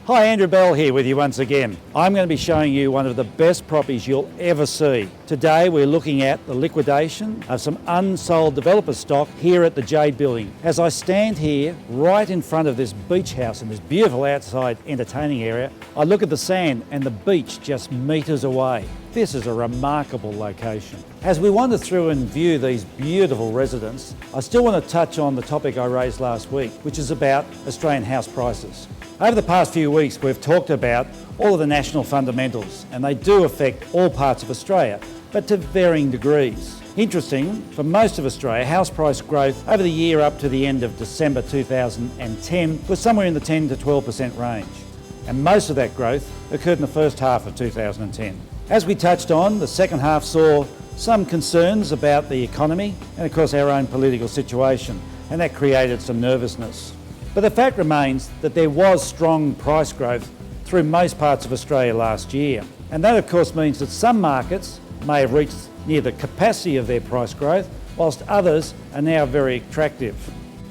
Hi, Andrew Bell here with you once again. I'm going to be showing you one of the best properties you'll ever see. Today we're looking at the liquidation of some unsold developer stock here at the Jade building. As I stand here right in front of this beach house in this beautiful outside entertaining area, I look at the sand and the beach just metres away. This is a remarkable location. As we wander through and view these beautiful residences, I still want to touch on the topic I raised last week, which is about Australian house prices. Over the past few weeks, we've talked about all of the national fundamentals, and they do affect all parts of Australia, but to varying degrees. Interesting, for most of Australia, house price growth over the year up to the end of December 2010 was somewhere in the 10 to 12% range, and most of that growth occurred in the first half of 2010. As we touched on, the second half saw some concerns about the economy and of course our own political situation, and that created some nervousness. But the fact remains that there was strong price growth through most parts of Australia last year. And that of course means that some markets may have reached near the capacity of their price growth, whilst others are now very attractive.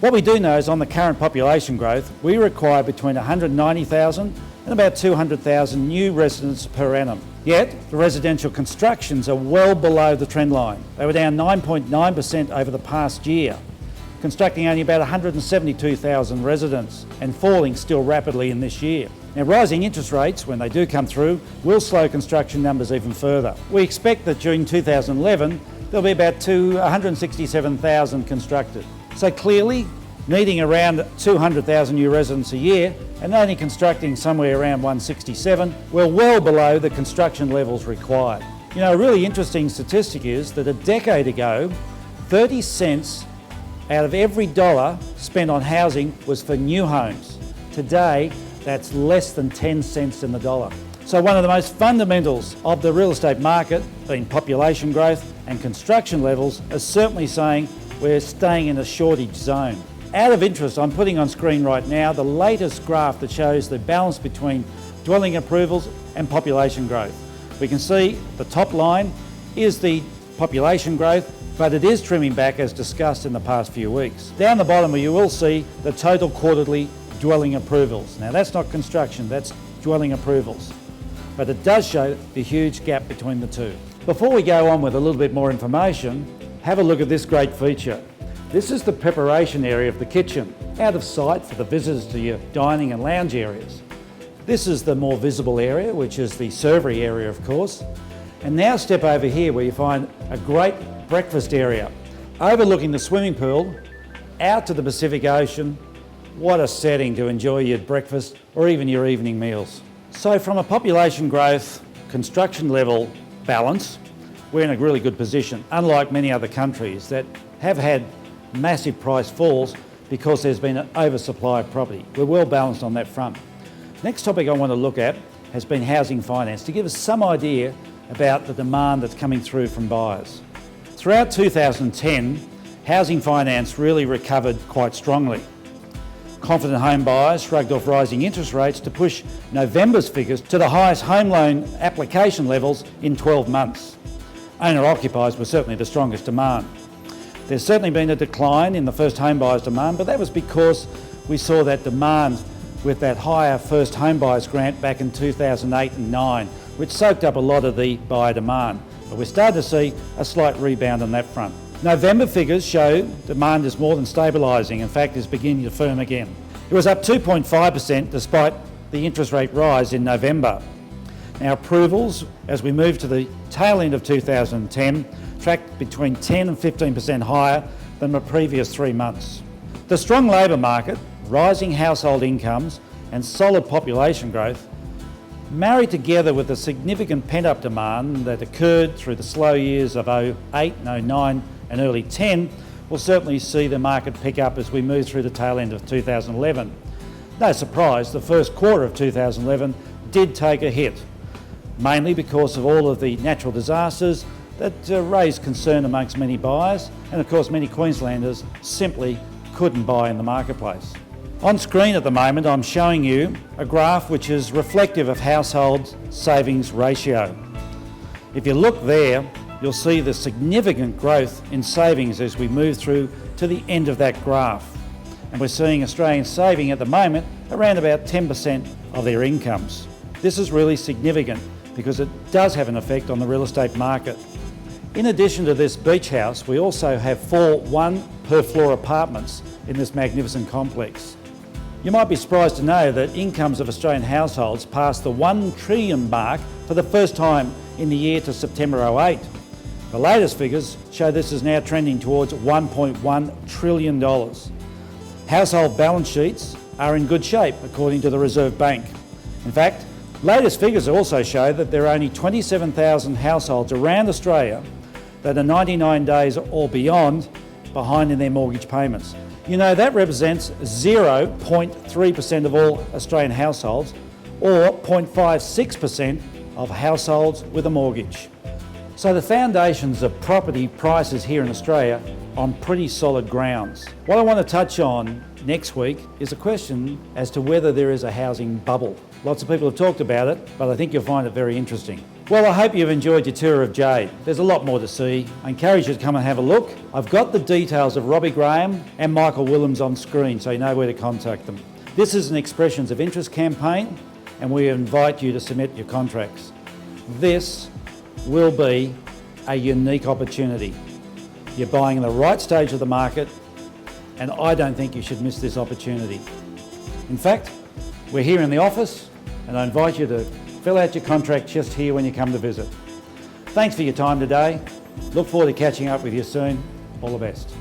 What we do know is on the current population growth, we require between 190,000 and about 200,000 new residents per annum. Yet, the residential constructions are well below the trend line. They were down 9.9% over the past year, constructing only about 172,000 residents and falling still rapidly in this year. Now, rising interest rates, when they do come through, will slow construction numbers even further. We expect that during 2011, there'll be about 167,000 constructed. So clearly, needing around 200,000 new residents a year and only constructing somewhere around 167, we're well below the construction levels required. You know, a really interesting statistic is that a decade ago, 30 cents out of every dollar spent on housing was for new homes. Today, that's less than 10 cents in the dollar. So one of the most fundamentals of the real estate market, being population growth and construction levels, is certainly saying we're staying in a shortage zone. Out of interest, I'm putting on screen right now the latest graph that shows the balance between dwelling approvals and population growth. We can see the top line is the population growth, but it is trimming back as discussed in the past few weeks. Down the bottom you will see the total quarterly dwelling approvals. Now that's not construction, that's dwelling approvals. But it does show the huge gap between the two. Before we go on with a little bit more information, have a look at this great feature. This is the preparation area of the kitchen, out of sight for the visitors to your dining and lounge areas. This is the more visible area, which is the servery area of course. And now step over here where you find a great breakfast area, overlooking the swimming pool, out to the Pacific Ocean. What a setting to enjoy your breakfast or even your evening meals. So from a population growth, construction level balance, we're in a really good position, unlike many other countries that have had massive price falls because there's been an oversupply of property. We're well balanced on that front. Next topic I want to look at has been housing finance, to give us some idea about the demand that's coming through from buyers. Throughout 2010, housing finance really recovered quite strongly. Confident home buyers shrugged off rising interest rates to push November's figures to the highest home loan application levels in 12 months. Owner-occupiers were certainly the strongest demand. There's certainly been a decline in the first home buyers' demand, but that was because we saw that demand with that higher first home buyers grant back in 2008 and 9, which soaked up a lot of the buyer demand. But we're starting to see a slight rebound on that front. November figures show demand is more than stabilising, in fact is beginning to firm again. It was up 2.5% despite the interest rate rise in November. Now approvals, as we move to the tail end of 2010, tracked between 10 and 15% higher than the previous 3 months. The strong labour market, rising household incomes and solid population growth, married together with the significant pent-up demand that occurred through the slow years of 08 and 09 and early 10, will certainly see the market pick up as we move through the tail end of 2011. No surprise, the first quarter of 2011 did take a hit, mainly because of all of the natural disasters that raised concern amongst many buyers, and of course many Queenslanders simply couldn't buy in the marketplace. On screen at the moment I'm showing you a graph which is reflective of household savings ratio. If you look there, you'll see the significant growth in savings as we move through to the end of that graph. And we're seeing Australians saving at the moment around about 10% of their incomes. This is really significant because it does have an effect on the real estate market. In addition to this beach house, we also have 4 one-per-floor apartments in this magnificent complex. You might be surprised to know that incomes of Australian households passed the 1 trillion mark for the first time in the year to September 08. The latest figures show this is now trending towards $1.1 trillion. Household balance sheets are in good shape, according to the Reserve Bank. In fact, latest figures also show that there are only 27,000 households around Australia that are 99 days or beyond behind in their mortgage payments. You know, that represents 0.3% of all Australian households, or 0.56% of households with a mortgage. So the foundations of property prices here in Australia on pretty solid grounds. What I want to touch on next week is a question as to whether there is a housing bubble. Lots of people have talked about it, but I think you'll find it very interesting. Well, I hope you've enjoyed your tour of Jade. There's a lot more to see. I encourage you to come and have a look. I've got the details of Robbie Graham and Michael Willems on screen, so you know where to contact them. This is an Expressions of Interest campaign, and we invite you to submit your contracts. This will be a unique opportunity. You're buying in the right stage of the market, and I don't think you should miss this opportunity. In fact, we're here in the office, and I invite you to fill out your contract just here when you come to visit. Thanks for your time today. Look forward to catching up with you soon. All the best.